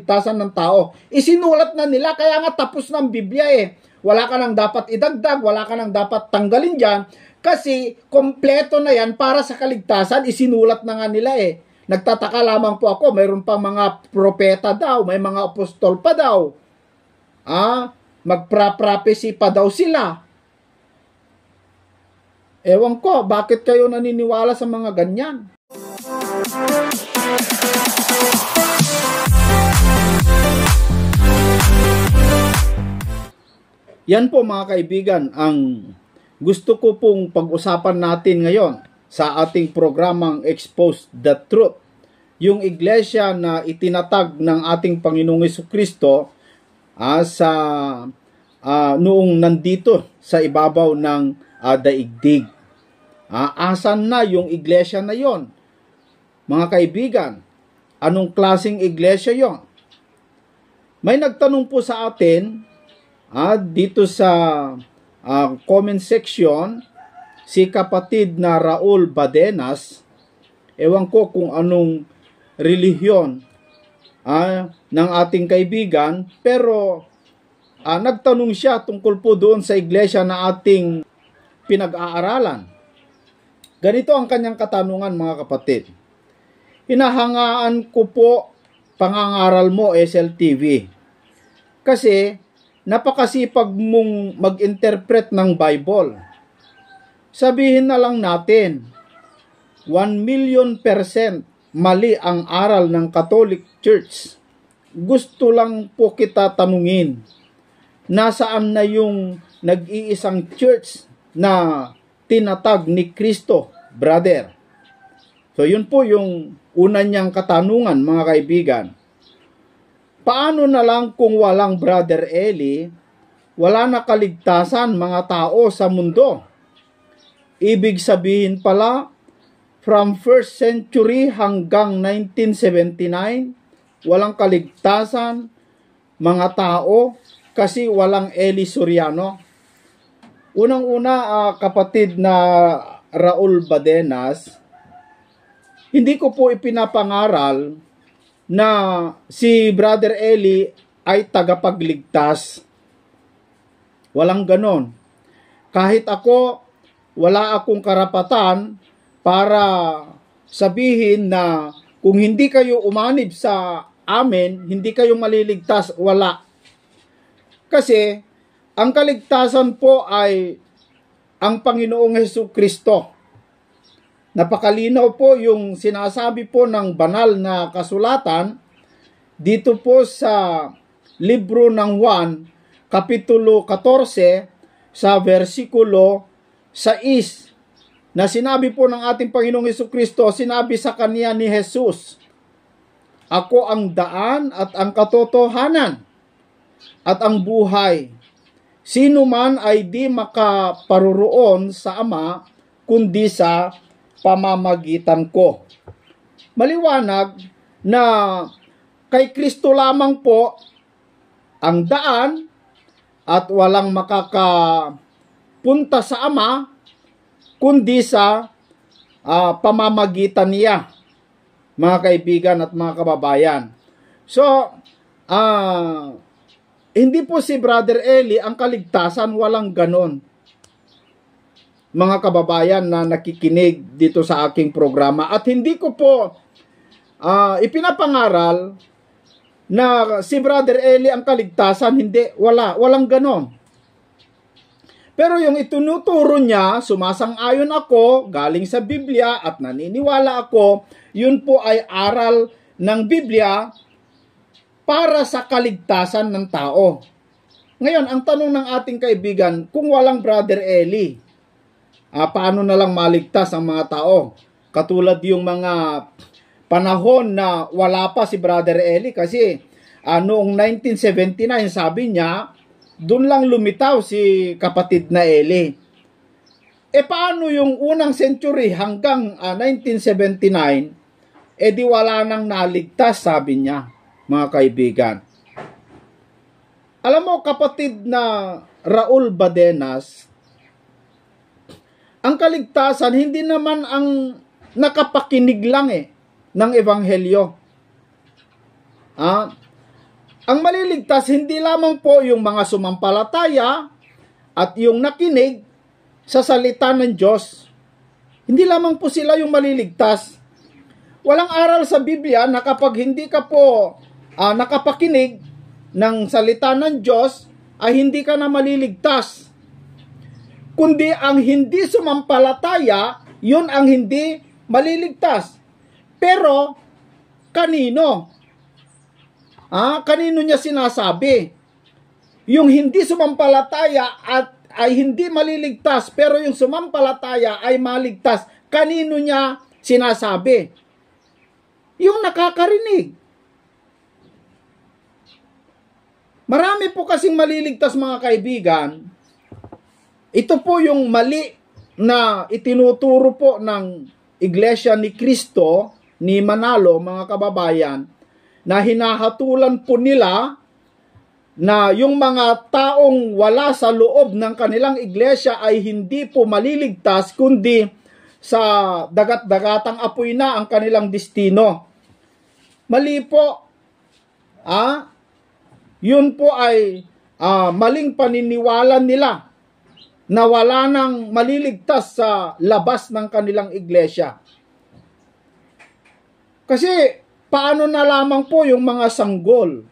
kaligtasan ng tao. Isinulat na nila, kaya nga tapos na ang Biblia eh. Wala ka nang dapat idagdag, wala ka nang dapat tanggalin dyan, kasi kompleto na yan para sa kaligtasan, isinulat na nga nila eh. Nagtataka lamang po ako, mayroon pang mga propeta daw, may mga apostol pa daw. Magpra-prophecy pa daw sila. Ewan ko, bakit kayo naniniwala sa mga ganyan? Yan po mga kaibigan, ang gusto ko pong pag-usapan natin ngayon sa ating programang Expose the Truth. Yung iglesia na itinatag ng ating Panginoong Jesucristo sa noong nandito sa ibabaw ng daigdig. Asan na yung iglesia na yon? Mga kaibigan, anong klaseng iglesia yon? May nagtanong po sa atin dito sa comment section, si kapatid na Raul Badenas. Ewan ko kung anong relihiyon ng ating kaibigan, pero nagtanong siya tungkol po doon sa iglesia na ating pinag-aaralan. Ganito ang kanyang katanungan, mga kapatid. Hinahangaan ko po pangangaral mo, SLTV. Kasi napakasipag mong mag-interpret ng Bible. Sabihin na lang natin, 1,000,000% mali ang aral ng Catholic Church. Gusto lang po kita tanungin, nasaan na yung nag-iisang church na tinatag ni Kristo, brother? So yun po yung una niyang katanungan, mga kaibigan. Paano na lang kung walang Brother Eli, wala na kaligtasan mga tao sa mundo? Ibig sabihin pala, from 1st century hanggang 1979, walang kaligtasan mga tao kasi walang Eli Soriano. Unang-una, kapatid na Raul Badenas, hindi ko po ipinapangaral na si Brother Eli ay tagapagligtas. Walang ganon. Kahit ako, wala akong karapatan para sabihin na kung hindi kayo umanib sa amin, hindi kayo maliligtas. Wala. Kasi ang kaligtasan po ay ang Panginoong Jesucristo. Napakalinaw po yung sinasabi po ng banal na kasulatan dito po sa libro ng Juan, kapitulo 14, sa versikulo 6, na sinabi po ng ating Panginoong Jesucristo, sinabi sa kanya ni Jesus, "Ako ang daan at ang katotohanan at ang buhay. Sino man ay di makaparuroon sa Ama, kundi sa pamamagitan ko." Maliwanag na kay Kristo lamang po ang daan at walang makakapunta sa Ama kundi sa pamamagitan niya, mga kaibigan at mga kababayan. So, hindi po si Brother Eli ang kaligtasan, walang ganon. Mga kababayan na nakikinig dito sa aking programa, at hindi ko po ipinapangaral na si Brother Eli ang kaligtasan, hindi, walang ganon. Pero yung itinuturo niya, sumasang-ayon ako, galing sa Biblia at naniniwala ako, yun po ay aral ng Biblia para sa kaligtasan ng tao. Ngayon, ang tanong ng ating kaibigan, kung walang Brother Eli, paano na lang maligtas ang mga tao? Katulad yung mga panahon na wala pa si Brother Eli, kasi noong 1979, sabi niya, doon lang lumitaw si kapatid na Eli. Paano yung unang century hanggang 1979, di wala nang naligtas, sabi niya, mga kaibigan. Alam mo, kapatid na Raul Badenas, ang kaligtasan hindi naman ang nakapakinig lang ng ebanghelyo. ang maliligtas hindi lamang po yung mga sumampalataya at yung nakinig sa salita ng Diyos. Hindi lamang po sila yung maliligtas. Walang aral sa Biblia na kapag hindi ka po nakapakinig ng salita ng Diyos, ay hindi ka na maliligtas. Kundi ang hindi sumampalataya, yun ang hindi maliligtas. Pero, kanino? Kanino niya sinasabi? Yung hindi sumampalataya at ay hindi maliligtas, pero yung sumampalataya ay maligtas. Kanino niya sinasabi? Yung nakakarinig. Marami po kasing maliligtas, mga kaibigan. Ito po yung mali na itinuturo po ng Iglesia ni Cristo ni Manalo, mga kababayan, na hinahatulan po nila na yung mga taong wala sa loob ng kanilang iglesia ay hindi po maliligtas, kundi sa dagat-dagatang apoy na ang kanilang destino. Mali po. Yun po ay maling paniniwala nila na wala nang maliligtas sa labas ng kanilang iglesia. Kasi paano na lamang po yung mga sanggol,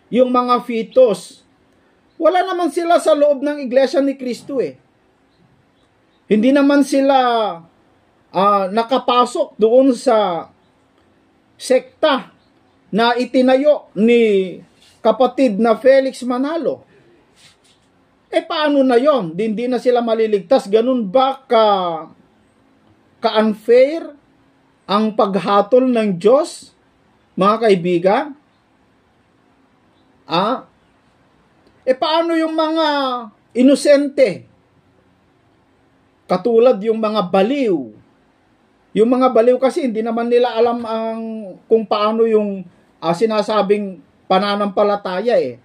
yung mga fetus, wala naman sila sa loob ng iglesia ni Kristo eh. Hindi naman sila nakapasok doon sa sekta na itinayo ni kapatid na Felix Manalo. Paano na yon? Hindi na sila maliligtas. Ganun ba ka-unfair ang paghatol ng Diyos, mga kaibigan? Paano yung mga inosente? Katulad yung mga baliw. Yung mga baliw kasi hindi naman nila alam kung paano yung sinasabing pananampalataya eh.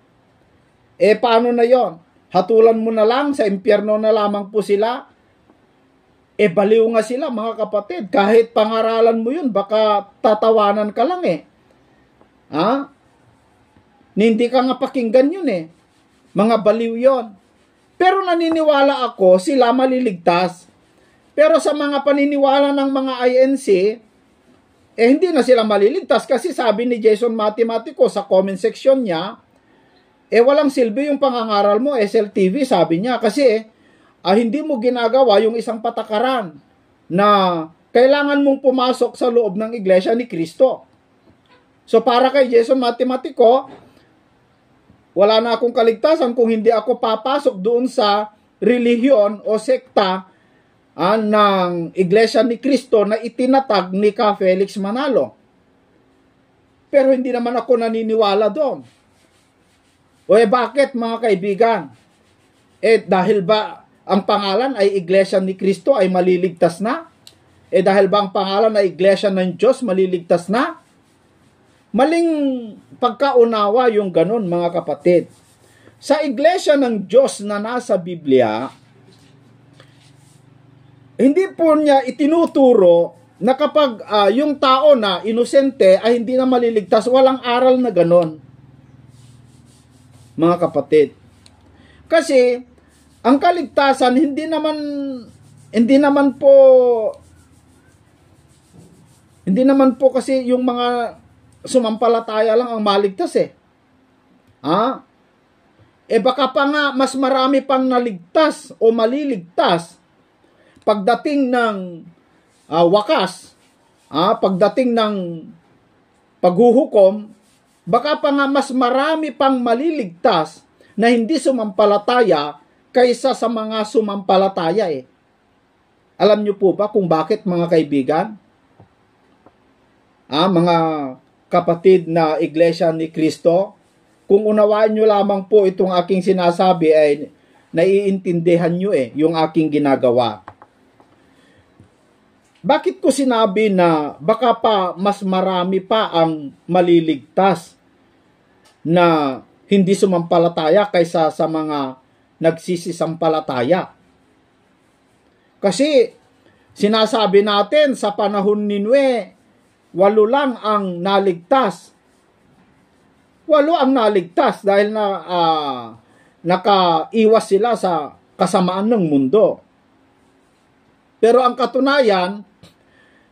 Paano na yon? Hatulan mo na lang, sa impyerno na lamang po sila. Baliw nga sila, mga kapatid. Kahit pangaralan mo yun, baka tatawanan ka lang eh. Hindi ka nga pakinggan yun eh. Mga baliw yon. Pero naniniwala ako, sila maliligtas. Pero sa mga paniniwala ng mga INC, hindi na sila maliligtas. Kasi sabi ni Jason Mathematico sa comment section niya, walang silbi yung pangangaral mo, SLTV, sabi niya. Kasi, hindi mo ginagawa yung isang patakaran na kailangan mong pumasok sa loob ng iglesia ni Kristo. So, para kay Jason Mathematico, wala na akong kaligtasan kung hindi ako papasok doon sa relihiyon o sekta ng iglesia ni Kristo na itinatag ni Ka Felix Manalo. Pero hindi naman ako naniniwala doon. Bakit, mga kaibigan? Dahil ba ang pangalan ay Iglesia ni Kristo ay maliligtas na? Dahil ba ang pangalan ay Iglesia ng Diyos maliligtas na? Maling pagkaunawa yung ganun, mga kapatid. Sa Iglesia ng Diyos na nasa Biblia, hindi po niya itinuturo na kapag yung tao na inosente ay hindi na maliligtas, walang aral na ganun, mga kapatid. Kasi ang kaligtasan hindi naman po kasi yung mga sumampalataya lang ang maligtas eh. Baka pa nga mas marami pang naligtas o maliligtas pagdating ng wakas, pagdating ng paghuhukom. Baka pa nga mas marami pang maliligtas na hindi sumampalataya kaysa sa mga sumampalataya eh. Alam niyo po ba kung bakit, mga kaibigan? Mga kapatid na Iglesia ni Kristo, kung unawaan niyo lamang po itong aking sinasabi ay naiintindihan niyo yung aking ginagawa. Bakit ko sinabi na baka pa mas marami pa ang maliligtas na hindi sumampalataya kaysa sa mga nagsisisampalataya? Kasi sinasabi natin sa panahon ni Noe, 8 lang ang naligtas. 8 ang naligtas dahil na nakaiwas sila sa kasamaan ng mundo. Pero ang katunayan,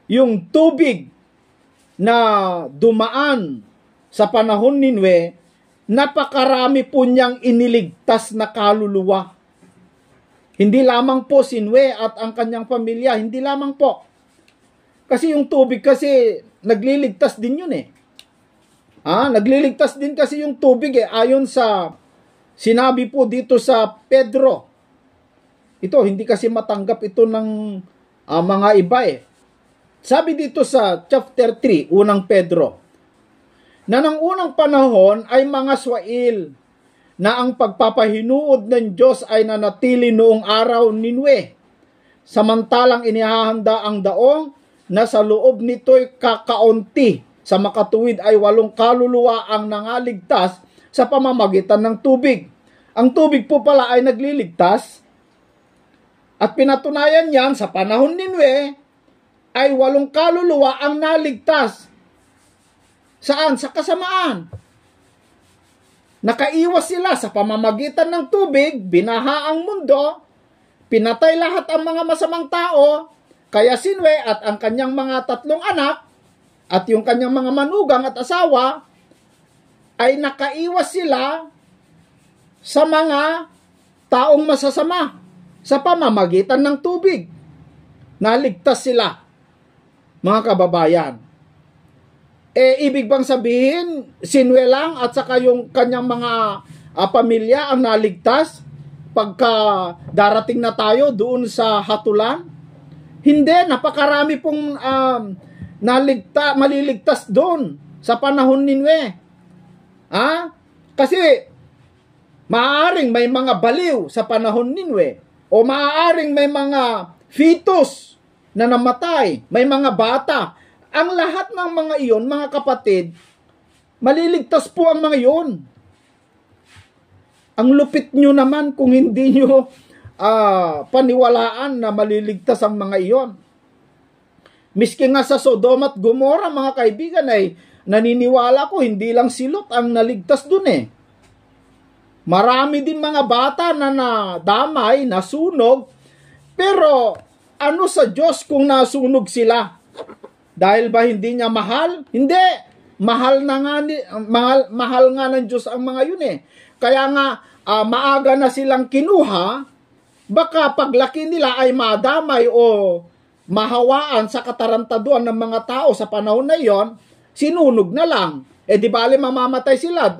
yung tubig na dumaan sa panahon ni Noe, napakarami po niyang iniligtas na kaluluwa. Hindi lamang po si Noe at ang kanyang pamilya, hindi lamang po. Kasi yung tubig kasi nagliligtas din yun eh. Nagliligtas din kasi yung tubig eh, ayon sa sinabi po dito sa Pedro. Ito, hindi kasi matanggap ito ng mga iba eh. Sabi dito sa chapter 3, unang Pedro, na ng unang panahon ay mga swail na ang pagpapahinuod ng Diyos ay nanatili noong araw ni Noe. Samantalang inihahanda ang daong na sa loob nito'y kakaunti. Sa makatuwid ay 8 kaluluwa ang nangaligtas sa pamamagitan ng tubig. Ang tubig po pala ay nagliligtas. At pinatunayan yan sa panahon ni Noe ay 8 kaluluwa ang naligtas. Saan? Sa kasamaan. Nakaiwas sila sa pamamagitan ng tubig, binaha ang mundo, pinatay lahat ang mga masamang tao, kaya si Noe at ang kanyang mga 3 anak at yung kanyang mga manugang at asawa ay nakaiwas sila sa mga taong masasama sa pamamagitan ng tubig. Naligtas sila, mga kababayan. Ibig bang sabihin, si Noe lang at saka yung kanyang mga pamilya ang naligtas pagka darating na tayo doon sa hatulan? Hindi, napakarami pong maliligtas doon sa panahon ni Noe. Kasi maaaring may mga baliw sa panahon ni Noe o maaaring may mga fetus na namatay, may mga bata. Ang lahat ng mga iyon, mga kapatid, maliligtas po ang mga iyon. Ang lupit nyo naman kung hindi nyo paniwalaan na maliligtas ang mga iyon. Miski nga sa Sodoma at Gomora, mga kaibigan, ay naniniwala ko hindi lang si Lot ang naligtas dun eh. Marami din mga bata na nadamay, nasunog, pero ano sa Diyos kung nasunog sila? Dahil ba hindi niya mahal? Hindi. Mahal nga ng Diyos ang mga yun eh. Kaya nga maaga na silang kinuha, baka paglaki nila ay madamay o mahawaan sa katarantaduan ng mga tao sa panahon na iyon, sinunog na lang. Di bale mamamatay sila.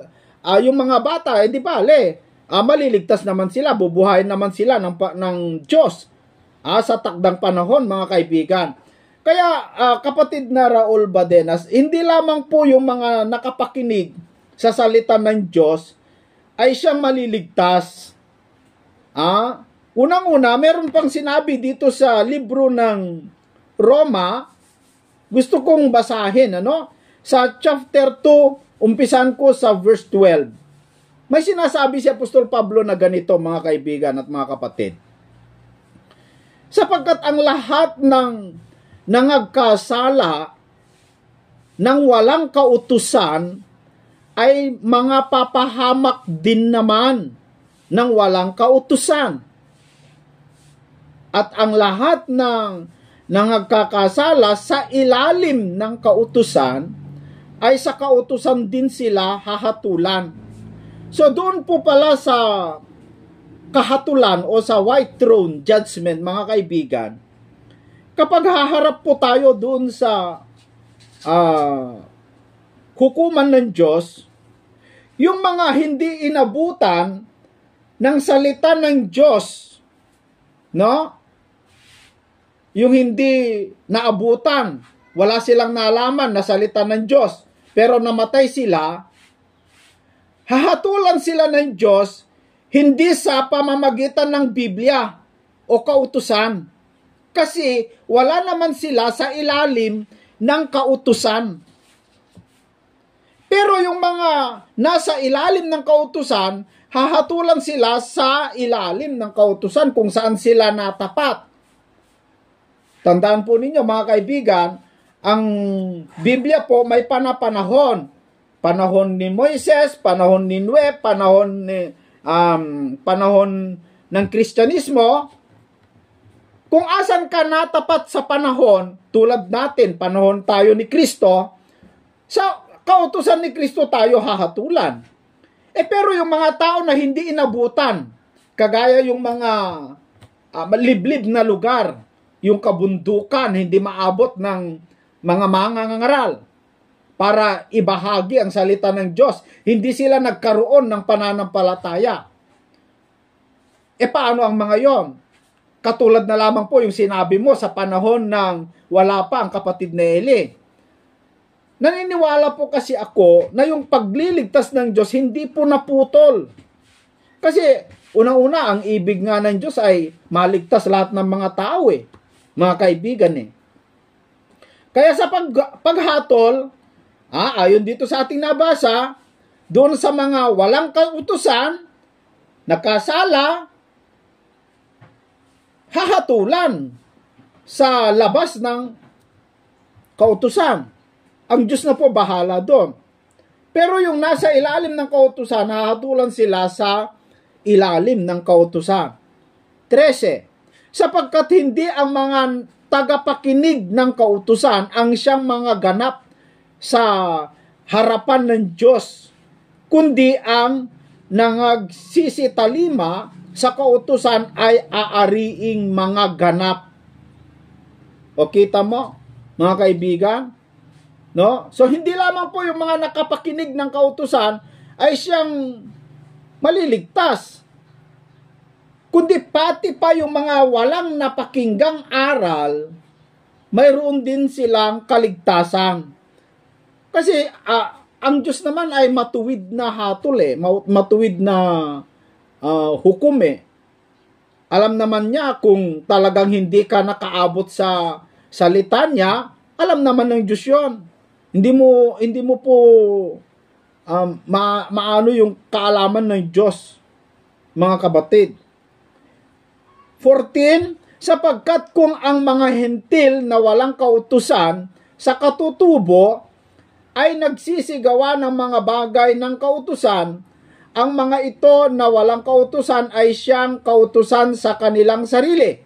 Yung mga bata, di bale, maliligtas naman sila, bubuhayin naman sila ng Diyos sa takdang panahon, mga kaibigan. Kaya kapatid na Raul Badenas, hindi lamang po yung mga nakapakinig sa salita ng Diyos ay siyang maliligtas. Unang-una, meron pang sinabi dito sa libro ng Roma, gusto kong basahin, sa chapter 2, umpisan ko sa verse 12. May sinasabi si Apostol Pablo na ganito, mga kaibigan at mga kapatid. Sapagkat ang lahat ng nangagkasala ng walang kautusan ay mga papahamak din naman ng walang kautusan. At ang lahat ng nangagkakasala sa ilalim ng kautusan ay sa kautusan din sila hahatulan. So doon po pala sa kahatulan o sa white throne judgment, mga kaibigan, kapag haharap po tayo doon sa hukuman ng Diyos, yung mga hindi inabutan ng salita ng Diyos, yung hindi naabutan, wala silang nalaman na salita ng Diyos, pero namatay sila, hahatulan sila ng Diyos hindi sa pamamagitan ng Biblia o kautusan. Kasi wala naman sila sa ilalim ng kautusan. Pero yung mga nasa ilalim ng kautusan, hahatulan sila sa ilalim ng kautusan kung saan sila natapat. Tandaan po ninyo, mga kaibigan, ang Biblia po may panapanahon panahon ni Moises, panahon ni Noe, panahon ng Kristyanismo, kung asan ka natapat sa panahon, tulad natin, panahon tayo ni Kristo, sa kautusan ni Kristo tayo hahatulan. Pero yung mga tao na hindi inabutan, kagaya yung mga liblib na lugar, yung kabundukan, hindi maabot ng mga mangangaral para ibahagi ang salita ng Diyos, hindi sila nagkaroon ng pananampalataya. Paano ang mga yon? Katulad na lamang po yung sinabi mo sa panahon ng wala pa ang kapatid na Eli. Naniniwala po kasi ako na yung pagliligtas ng Diyos hindi po naputol. Kasi unang-una, ang ibig nga ng Diyos ay maligtas lahat ng mga tao mga kaibigan Kaya sa paghatol, ayon dito sa ating nabasa, doon sa mga walang kautusan, nakasala, hahatulan sa labas ng kautusan. Ang Diyos na po bahala doon. Pero yung nasa ilalim ng kautusan, hahatulan sila sa ilalim ng kautusan. 13. Sapagkat hindi ang mga tagapakinig ng kautusan ang siyang mga ganap sa harapan ng Diyos, kundi ang nangagsisitalima sa kautusan ay aariing mga ganap. O kita mo, mga kaibigan? No? So hindi lamang po yung mga nakapakinig ng kautusan ay siyang maliligtas, kundi pati pa yung mga walang napakinggang aral, mayroon din silang kaligtasan. Kasi ang Diyos naman ay matuwid na hatol matuwid na hukom Alam naman niya kung talagang hindi ka nakaabot sa salita niya, alam naman ng Diyos yun. Hindi mo po maano yung kaalaman ng Diyos, mga kabatid. 14, sapagkat kung ang mga hentil na walang kautusan sa katutubo ay nagsisigawa ng mga bagay ng kautusan, ang mga ito na walang kautusan ay siyang kautusan sa kanilang sarili,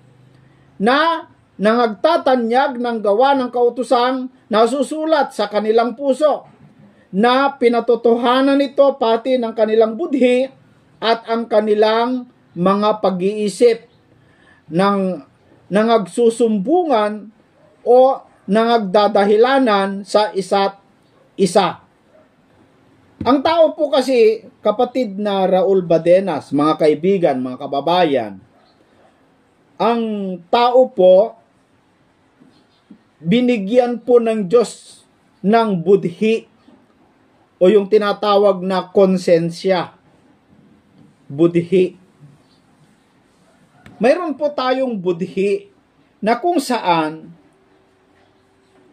na nangagtatanyag ng gawa ng kautusan na susulat sa kanilang puso, na pinatotohanan nito pati ng kanilang budhi at ang kanilang mga pag-iisip, ng nangagsusumbungan o nangagdadahilanan sa isa't isa. Ang tao po kasi, kapatid na Raul Badenas, mga kaibigan, mga kababayan, ang tao po, binigyan po ng Diyos ng budhi o yung tinatawag na konsensya. Budhi. Mayroon po tayong budhi na kung saan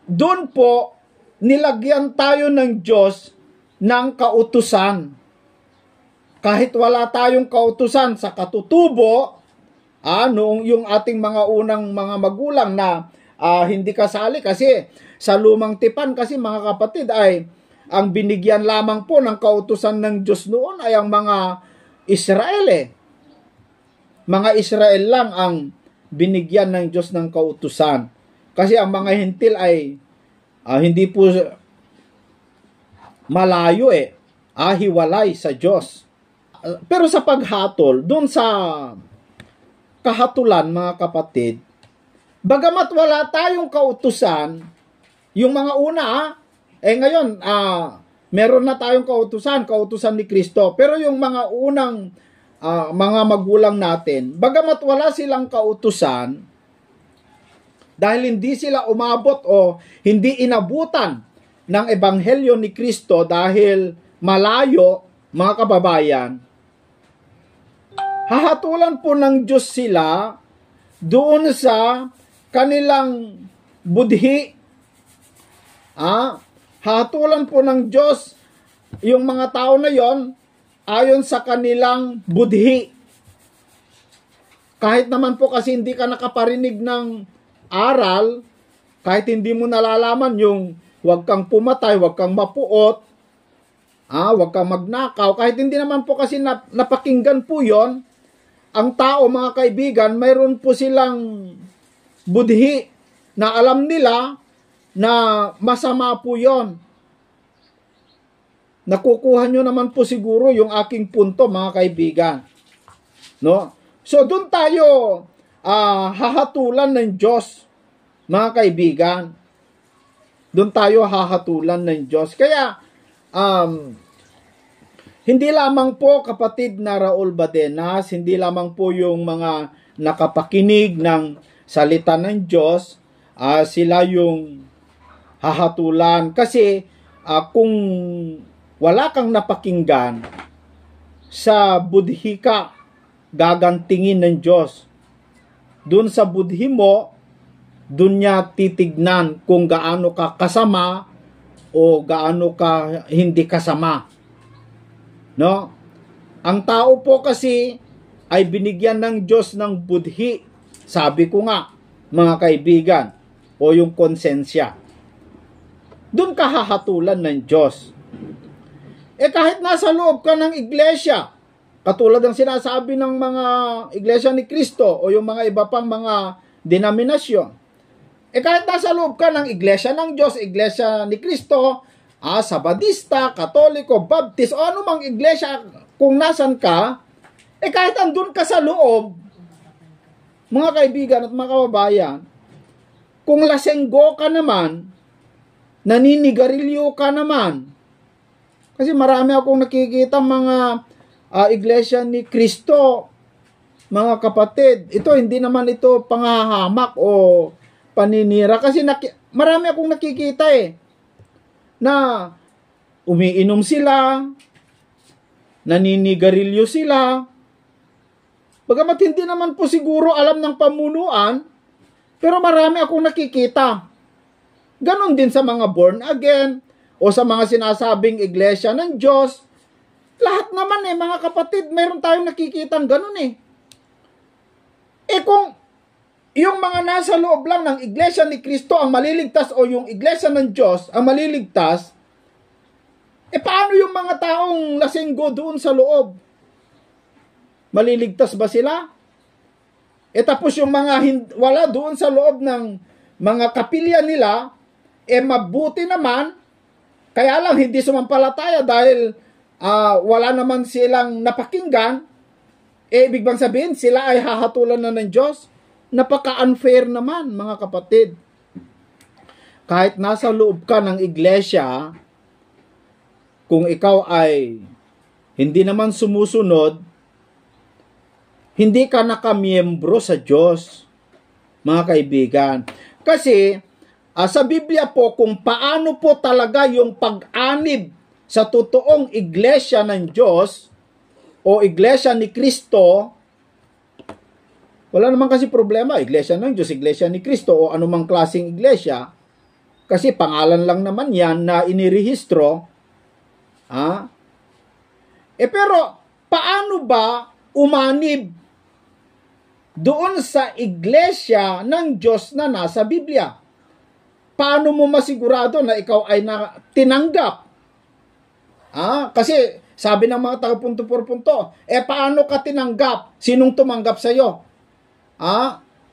doon po nilagyan tayo ng Diyos ng kautusan. Kahit wala tayong kautusan sa katutubo, noong yung ating mga unang mga magulang na hindi kasali kasi sa lumang tipan kasi mga kapatid ay ang binigyan lamang po ng kautusan ng Diyos noon ay ang mga Israel Mga Israel lang ang binigyan ng Diyos ng kautusan. Kasi ang mga hentil ay hindi po malayo hiwalay sa Diyos. Pero sa paghatol, doon sa kahatulan, mga kapatid, bagamat wala tayong kautusan, yung mga una, ngayon, meron na tayong kautusan ni Kristo, pero yung mga unang mga magulang natin, bagamat wala silang kautusan, dahil hindi sila umabot o hindi inabutan ng ebanghelyo ni Kristo dahil malayo, mga kababayan, hahatulan po ng Diyos sila doon sa kanilang budhi. Hahatulan po ng Diyos yung mga tao na yon ayon sa kanilang budhi. Kahit naman po kasi hindi ka nakaparinig ng aral, kahit hindi mo nalalaman yung huwag kang pumatay, huwag kang mapuot, Huwag kang magnakaw. Kahit hindi naman po kasi napakinggan po yon, ang tao, mga kaibigan, mayroon po silang budhi na alam nila na masama po yon. Nakukuha nyo naman po siguro yung aking punto, mga kaibigan. No? So, doon tayo hahatulan ng Diyos, mga kaibigan. Doon tayo hahatulan ng Diyos. Kaya, hindi lamang po, kapatid na Raul Badenas, hindi lamang po yung mga nakapakinig ng salita ng Diyos, sila yung hahatulan. Kasi, kung wala kang napakinggan, sa budhi ka gagantingin ng Diyos. Doon sa budhi mo, doon niya titignan kung gaano ka kasama o gaano ka hindi kasama. No? Ang tao po kasi ay binigyan ng Diyos ng budhi. Sabi ko nga, mga kaibigan, o yung konsensya. Doon ka hahatulan ng Diyos. Kahit nasa loob ka ng iglesia, katulad ng sinasabi ng mga iglesia ni Kristo o yung mga iba pang mga denominasyon, kahit nasa loob ka ng iglesia ng Diyos, iglesia ni Kristo, Sabadista, Katoliko, Baptist, o anumang iglesia, kung nasan ka, kahit andun ka sa loob, mga kaibigan at mga kababayan, kung lasenggo ka naman, naninigarilyo ka naman, kasi marami akong nakikita mga iglesia ni Kristo, mga kapatid, ito hindi naman ito panghahamak o paninira, kasi marami akong nakikita na umiinom sila, naninigarilyo sila, bagamat hindi naman po siguro alam ng pamunuan, pero marami akong nakikita. Ganon din sa mga born again, o sa mga sinasabing iglesia ng Diyos. Lahat naman mga kapatid, mayroon tayong nakikitang ganon kung yung mga nasa loob lang ng iglesia ni Kristo ang maliligtas o yung iglesia ng Diyos ang maliligtas, paano yung mga taong lasenggo doon sa loob? Maliligtas ba sila? Tapos yung mga wala doon sa loob ng mga kapilya nila, mabuti naman, kaya lang hindi sumampalataya dahil wala naman silang napakinggan, ibig bang sabihin sila ay hahatulan na ng Diyos? Napaka-unfair naman, mga kapatid. Kahit nasa loob ka ng iglesia, kung ikaw ay hindi naman sumusunod, hindi ka nakamiyembro sa Diyos, mga kaibigan. Kasi, sa Biblia po, kung paano po talaga yung pag-anib sa totoong iglesia ng Diyos o iglesia ni Kristo, wala naman kasi problema, iglesia ng Diyos, iglesia ni Kristo o anumang klaseng iglesia, kasi pangalan lang naman yan na inirehistro. Pero, paano ba umanib doon sa iglesia ng Diyos na nasa Biblia? Paano mo masigurado na ikaw ay tinanggap? Kasi, sabi ng mga taga-punto por punto, paano ka tinanggap? Sinong tumanggap sa'yo?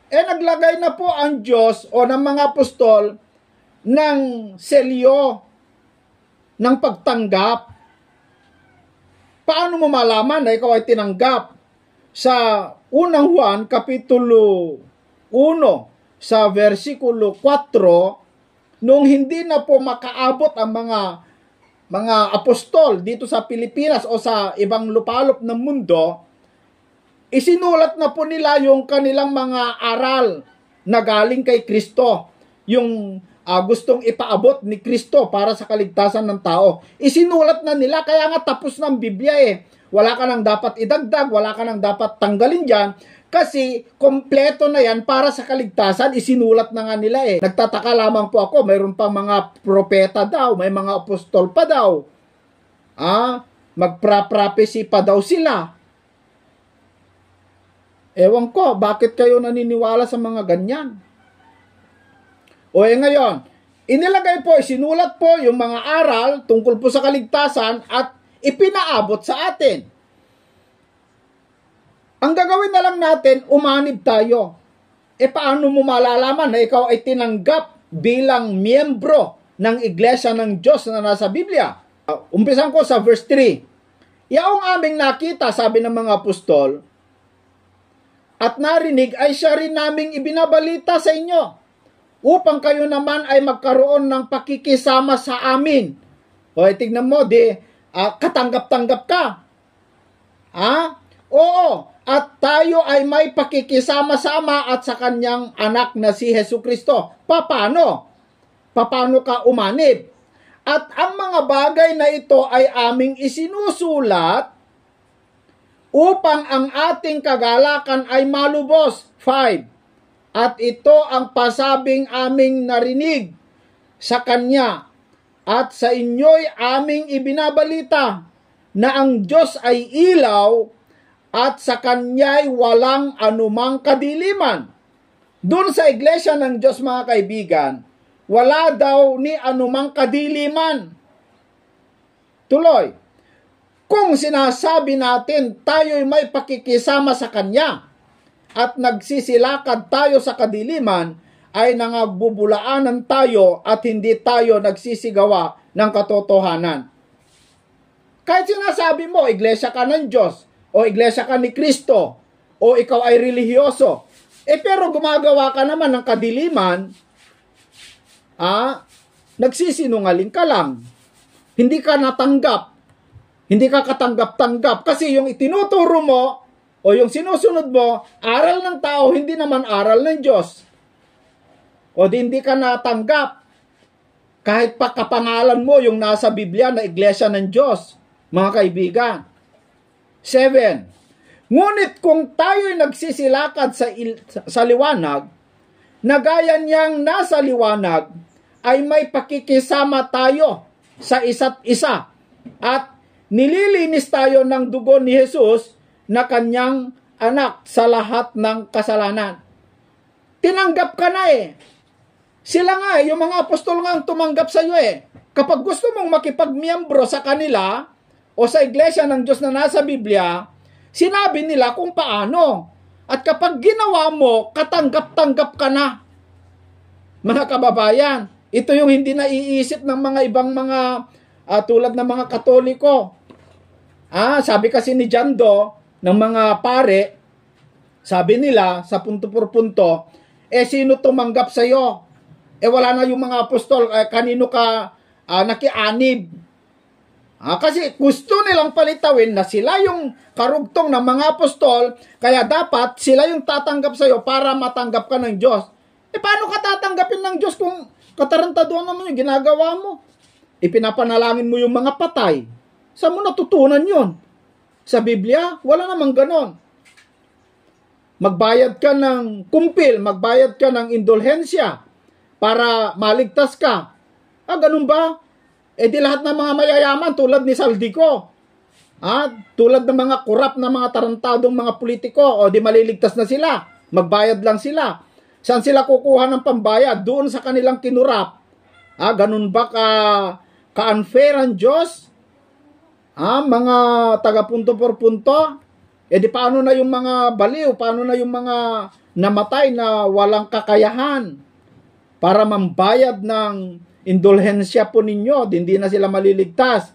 Naglagay na po ang Diyos o ng mga apostol ng selyo ng pagtanggap. Paano mo malaman na ikaw ay tinanggap? Sa unang Juan, kapitulo 1, sa versikulo 4, nung hindi na po makaabot ang mga apostol dito sa Pilipinas o sa ibang lupalop ng mundo, isinulat na po nila yung kanilang mga aral na galing kay Kristo. Yung gustong ipaabot ni Kristo para sa kaligtasan ng tao. Isinulat na nila, kaya nga tapos ng Biblia Wala ka nang dapat idagdag, wala ka nang dapat tanggalin dyan, kasi kompleto na yan para sa kaligtasan, isinulat na nga nila Nagtataka lamang po ako, mayroon pang mga propeta daw, may mga apostol pa daw. Magpra-prophecy pa daw sila. Ewan ko, bakit kayo naniniwala sa mga ganyan? Ngayon, inilagay po, sinulat po yung mga aral tungkol po sa kaligtasan at ipinaabot sa atin. Ang gagawin na lang natin, umanib tayo. Paano mo malalaman na ikaw ay tinanggap bilang miyembro ng Iglesia ng Diyos na nasa Biblia? Umpisan ko sa verse 3. Yaong aming nakita, sabi ng mga apostol, at narinig ay siya rin naming ibinabalita sa inyo, upang kayo naman ay magkaroon ng pakikisama sa amin. O, tignan mo, katanggap-tanggap ka. Oo, at tayo ay may pakikisama sa Ama at sa kanyang anak na si Jesucristo. Paano? Paano ka umanib? At ang mga bagay na ito ay aming isinusulat upang ang ating kagalakan ay malubos. 5. At ito ang pasabing aming narinig sa Kanya at sa inyo'y aming ibinabalita na ang Diyos ay ilaw at sa Kanya'y walang anumang kadiliman. Doon sa iglesia ng Diyos, mga kaibigan, wala daw ni anumang kadiliman. Tuloy, kung sinasabi natin tayo'y may pakikisama sa Kanya at nagsisilakad tayo sa kadiliman, ay nangagbubulaanan tayo at hindi tayo nagsisigawa ng katotohanan. Kahit sinasabi mo, iglesia ka ng Diyos, o iglesia ka ni Kristo, o ikaw ay relihiyoso, pero gumagawa ka naman ng kadiliman, nagsisinungaling ka lang. Hindi ka natanggap. Hindi ka katanggap-tanggap. Kasi yung itinuturo mo, o yung sinusunod mo, aral ng tao, hindi naman aral ng Diyos. O hindi ka natanggap. Kahit pa kapangalan mo yung nasa Biblia na iglesia ng Diyos, mga kaibigan. 7. Ngunit kung tayo'y nagsisilakad sa liwanag, na gaya niyang nasa liwanag, ay may pakikisama tayo sa isa't isa at nililinis tayo ng dugo ni Jesus na kanyang anak sa lahat ng kasalanan. Tinanggap ka na Sila nga yung mga apostol nga ang tumanggap sa iyo Kapag gusto mong makipagmiyembro sa kanila o sa iglesia ng Diyos na nasa Biblia, sinabi nila kung paano. At kapag ginawa mo, katanggap-tanggap ka na. Mga kababayan, ito yung hindi naiisip ng mga ibang mga tulad ng mga Katoliko. Sabi kasi ni John Doe ng mga pare, sabi nila sa punto por punto, sino tumanggap sa iyo? Wala na yung mga apostol, kanino ka nakianib? Kasi gusto nilang palitawin na sila yung karugtong ng mga apostol, kaya dapat sila yung tatanggap sa iyo para matanggap ka ng Diyos. Paano ka tatanggapin ng Diyos kung katarantaduhan naman yung ginagawa mo? Ipinapanalangin mo yung mga patay. Saan mo natutunan yun? Sa Biblia, wala namang ganon. Magbayad ka ng kumpil, magbayad ka ng indulhensya para maligtas ka. Ganun ba? Di lahat ng mga mayayaman tulad ni Saldico, tulad ng mga kurap na mga tarantadong mga politiko, di maliligtas na sila, magbayad lang sila. Saan sila kukuha ng pambayad? Doon sa kanilang kinurap. Ganun ba ka-unfair ang Diyos? Mga taga-punto por punto? Di paano na yung mga baliw? Paano na yung mga namatay na walang kakayahan para mambayad ng indulhensya po ninyo? Hindi na sila maliligtas.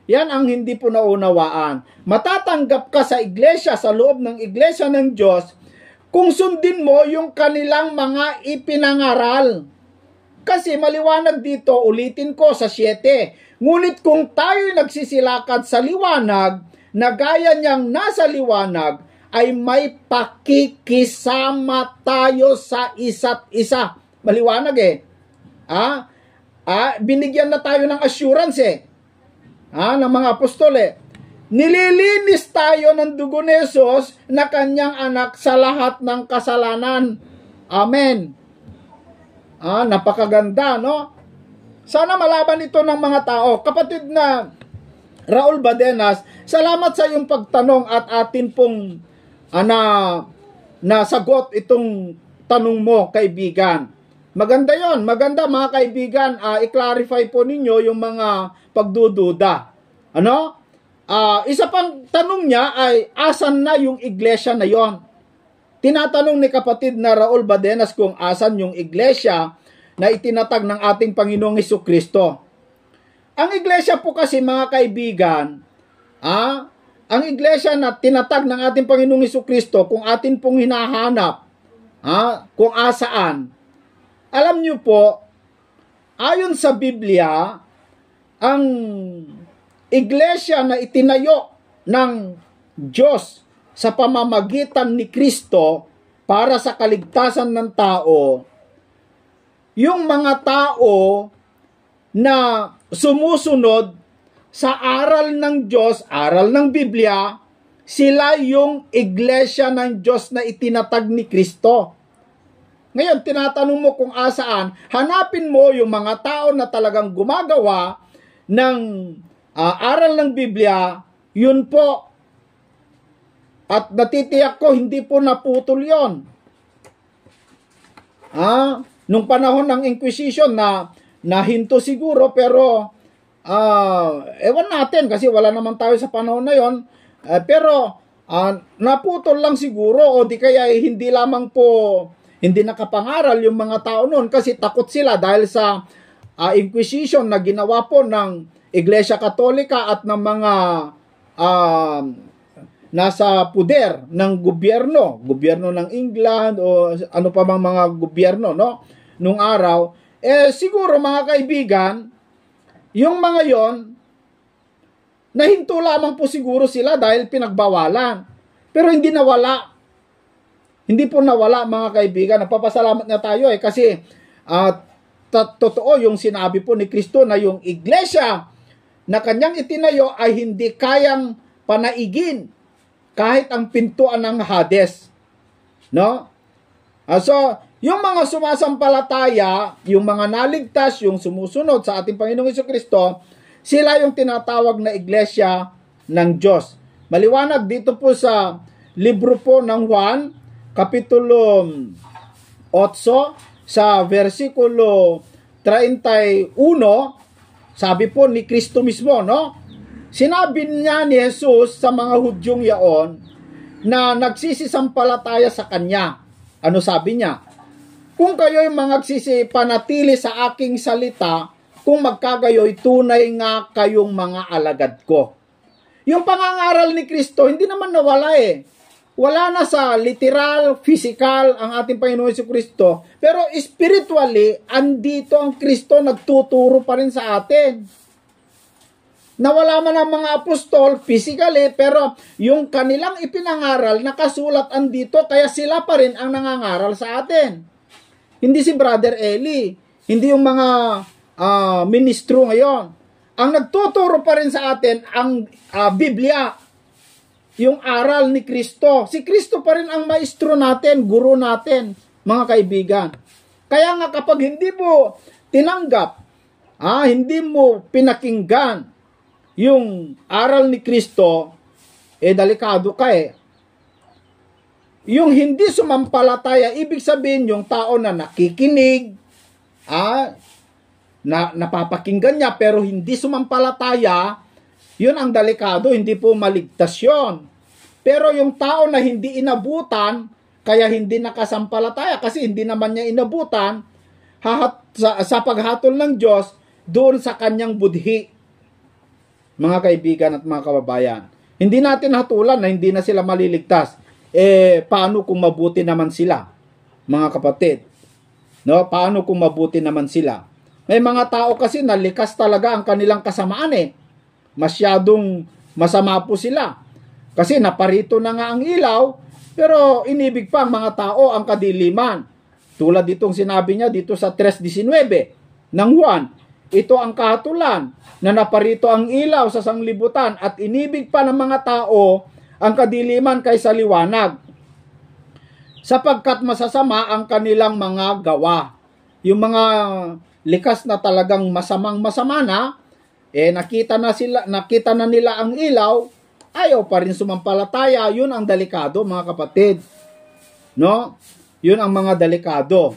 Yan ang hindi po naunawaan. Matatanggap ka sa iglesia, sa loob ng iglesia ng Diyos, kung sundin mo yung kanilang mga ipinangaral. Kasi maliwanag dito, ulitin ko sa 7. Ngunit kung tayo'y nagsisilakad sa liwanag, na gaya niyang nasa liwanag, ay may pakikisama tayo sa isa't isa. Maliwanag binigyan na tayo ng assurance ng mga apostol Nililinis tayo ng dugo ni Jesus na kanyang anak sa lahat ng kasalanan. Amen. Napakaganda, no? Sana malaman ito ng mga tao. Kapatid na Raul Badenas, salamat sa iyong pagtanong at atin pong nasagot itong tanong mo, kaibigan. Maganda yon, maganda mga kaibigan, i-clarify po ninyo yung mga pagdududa. Ano? Isa pang tanong niya ay, asan na yung iglesia na yon? Tinatanong ni kapatid na Raul Badenas kung asan yung iglesia na itinatag ng ating Panginoong Hesukristo. Ang iglesia po kasi mga kaibigan, ang iglesia na tinatag ng ating Panginoong Hesukristo, kung atin pong hinahanap, kung asaan, alam niyo po, ayon sa Biblia, ang iglesia na itinayo ng Diyos sa pamamagitan ni Kristo para sa kaligtasan ng tao, yung mga tao na sumusunod sa aral ng Diyos, aral ng Biblia, sila yung iglesia ng Diyos na itinatag ni Kristo. Ngayon, tinatanong mo kung asaan, hanapin mo yung mga tao na talagang gumagawa ng aral ng Biblia, yun po. At natitiyak ko, hindi po naputol yon. Nung panahon ng Inquisition nahinto siguro, pero ewan natin kasi wala naman tayo sa panahon na yon. Pero naputol lang siguro, o di kaya hindi lamang po hindi nakapangaral yung mga tao noon kasi takot sila dahil sa Inquisition na ginawa po ng Iglesia Katolika at ng mga nasa puder ng gobyerno ng England o ano pa bang mga gobyerno, no, nung araw. Siguro mga kaibigan, yung mga yon nahinto lamang po siguro sila dahil pinagbawalan. Pero hindi nawala. Hindi po nawala mga kaibigan. Nagpapasalamat na tayo kasi totoo yung sinabi po ni Kristo na yung iglesia na kanyang itinayo ay hindi kayang panaigin kahit ang pintuan ng Hades. No? So, yung mga sumasampalataya, yung mga naligtas, yung sumusunod sa ating Panginoong Hesukristo, sila yung tinatawag na iglesia ng Diyos. Maliwanag dito po sa libro po ng Juan, Kapitulo 8, sa versikulo 31, sabi po ni Kristo mismo, no? Sinabi niya ni Jesus sa mga Hudyong yaon na nagsisisampalataya sa Kanya. Ano sabi niya? Kung kayo'y magsisipanatili sa aking salita, kung magkagayo'y tunay nga kayong mga alagad ko. Yung pangangaral ni Kristo, hindi naman nawala Wala na sa literal, physical ang ating Panginoon Jesucristo, pero spiritually, andito ang Kristo, nagtuturo pa rin sa atin. Nawala man ang mga apostol physically, pero yung kanilang ipinangaral, nakasulat andito, kaya sila pa rin ang nangangaral sa atin. Hindi si Brother Eli, hindi yung mga ministro ngayon. Ang nagtuturo pa rin sa atin ang Biblia, yung aral ni Kristo. Si Kristo pa rin ang maestro natin, guro natin, mga kaibigan. Kaya nga kapag hindi mo tinanggap, hindi mo pinakinggan yung aral ni Kristo, delikado ka Yung hindi sumampalataya, ibig sabihin yung tao na nakikinig, na napapakinggan niya pero hindi sumampalataya, yun ang delikado, hindi po maligtas yun. Pero yung tao na hindi inabutan, kaya hindi nakasampalataya kasi hindi naman niya inabutan, sa paghatol ng Diyos, doon sa kanyang budhi. Mga kaibigan at mga kababayan, hindi natin hatulan na hindi na sila maliligtas. Paano kung mabuti naman sila, mga kapatid? No? Paano kung mabuti naman sila? May mga tao kasi na likas talaga ang kanilang kasamaan Masyadong masama po sila. Kasi naparito na nga ang ilaw, pero inibig pa ang mga tao ang kadiliman. Tulad ditong sinabi niya dito sa 3:19 ng Juan, ito ang kahatulan na naparito ang ilaw sa sanglibutan at inibig pa ng mga tao ang kadiliman kaysa liwanag, sapagkat masasama ang kanilang mga gawa. Yung mga likas na talagang masama na, nakita na nila ang ilaw, ayaw pa rin sumampalataya. Yun ang delikado, mga kapatid. No? Yun ang mga delikado.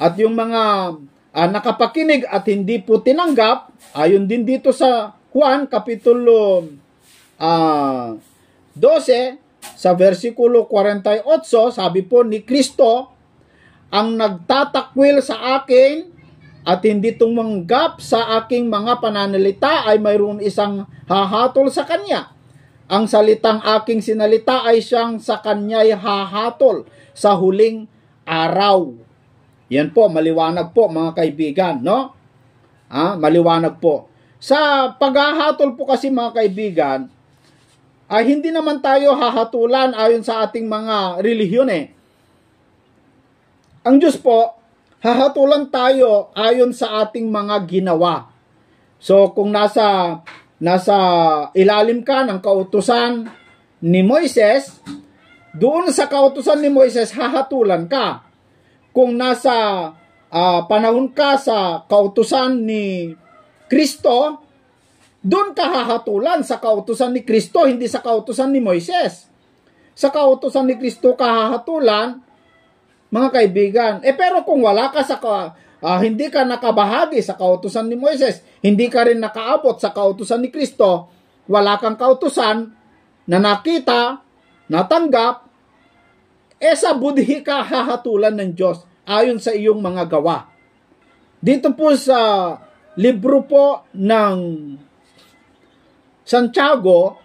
at yung mga nakapakinig at hindi po tinanggap, ayon din dito sa Juan Kapitulo 12, sa versikulo 48, sabi po ni Kristo, ang nagtatakwil sa akin at hindi tumanggap sa aking mga pananalita ay mayroon isang hahatol sa kanya. Ang salitang aking sinalita ay siyang sa kanya'y hahatol sa huling araw. Yan po, maliwanag po mga kaibigan, no? Maliwanag po. Sa paghahatol po kasi mga kaibigan, ay hindi naman tayo hahatulan ayon sa ating mga relihiyon eh. Ang Diyos po, hahatulan tayo ayon sa ating mga ginawa. So kung nasa ilalim ka ng kautusan ni Moises, doon sa kautusan ni Moises hahatulan ka. Kung nasa panahon ka sa kautusan ni Kristo, doon ka hahatulan sa kautusan ni Kristo, hindi sa kautusan ni Moises. Sa kautusan ni Kristo ka hahatulan, mga kaibigan. Pero kung wala ka hindi ka nakabahagi sa kautusan ni Moises, hindi ka rin nakaabot sa kautusan ni Kristo, wala kang kautusan na nakita, natanggap, sa budhi ka hahatulan ng Diyos ayon sa iyong mga gawa. Dito po sa libro po ng Santiago,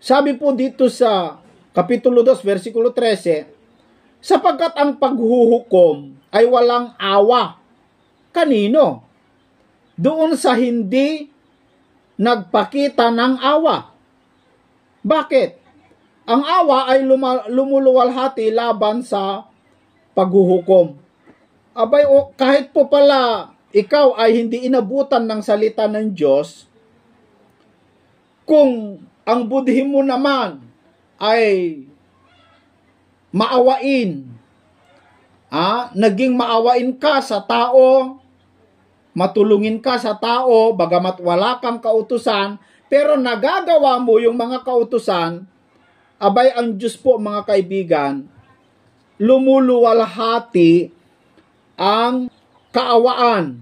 sabi po dito sa Kapitulo 2, versikulo 13, sapagkat ang paghuhukom ay walang awa. Kanino? Doon sa hindi nagpakita ng awa. Bakit? Ang awa ay lumuluwalhati laban sa paghuhukom. Abay, kahit po pala ikaw ay hindi inabutan ng salita ng Diyos, kung ang budhi mo naman ay maawain, naging maawain ka sa tao, matulungin ka sa tao, bagamat wala kang kautusan, pero nagagawa mo yung mga kautusan, abay ang Diyos po mga kaibigan, lumuluwalhati ang kaawaan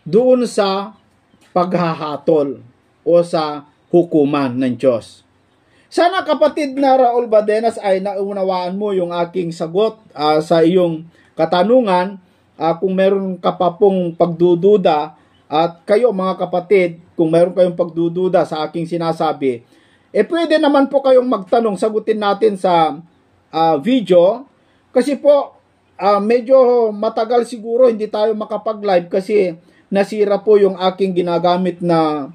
doon sa paghahatol o sa hukuman ng Diyos. Sana kapatid na Raul Badenas ay naunawaan mo yung aking sagot sa iyong katanungan. Kung meron ka pa pong pagdududa, at kayo mga kapatid, kung meron kayong pagdududa sa aking sinasabi, pwede naman po kayong magtanong, sagutin natin sa video. Kasi po, medyo matagal siguro hindi tayo makapag-live kasi nasira po yung aking ginagamit na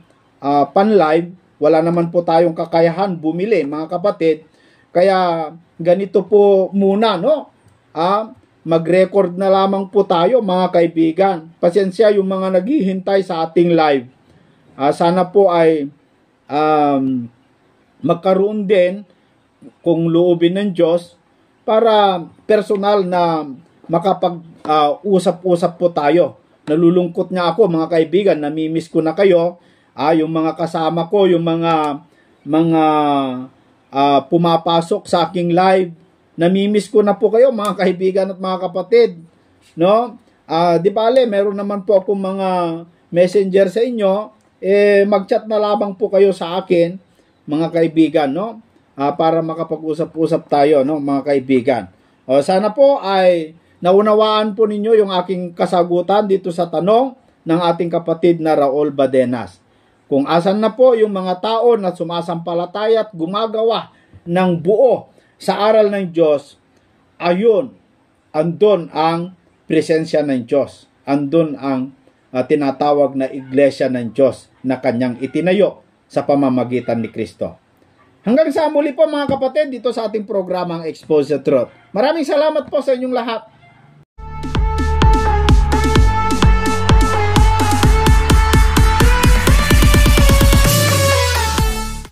pan-live. Wala naman po tayong kakayahan bumili, mga kapatid. Kaya ganito po muna, no? Mag-record na lamang po tayo, mga kaibigan. Pasensya yung mga naghihintay sa ating live. Sana po ay magkaroon din, kung loobin ng Diyos, para personal na makapag-usap-usap po tayo. Nalulungkot nga ako, mga kaibigan, namimiss ko na kayo. Yung mga kasama ko, yung mga pumapasok sa aking live, namimiss ko na po kayo, mga kaibigan at mga kapatid. No? Di bale, meron naman po akong mga messenger sa inyo, mag-chat na lamang po kayo sa akin, mga kaibigan, no? Para makapag-usap-usap tayo, no, mga kaibigan. Sana po ay naunawaan po ninyo yung aking kasagutan dito sa tanong ng ating kapatid na Raul Badenas. Kung asan na po yung mga tao na sumasampalataya at gumagawa ng buo sa aral ng Diyos, ayun, andun ang presensya ng Diyos. Andun ang tinatawag na iglesia ng Diyos na kanyang itinayo sa pamamagitan ni Kristo. Hanggang sa muli po mga kapatid dito sa ating programang Expose the Truth. Maraming salamat po sa inyong lahat.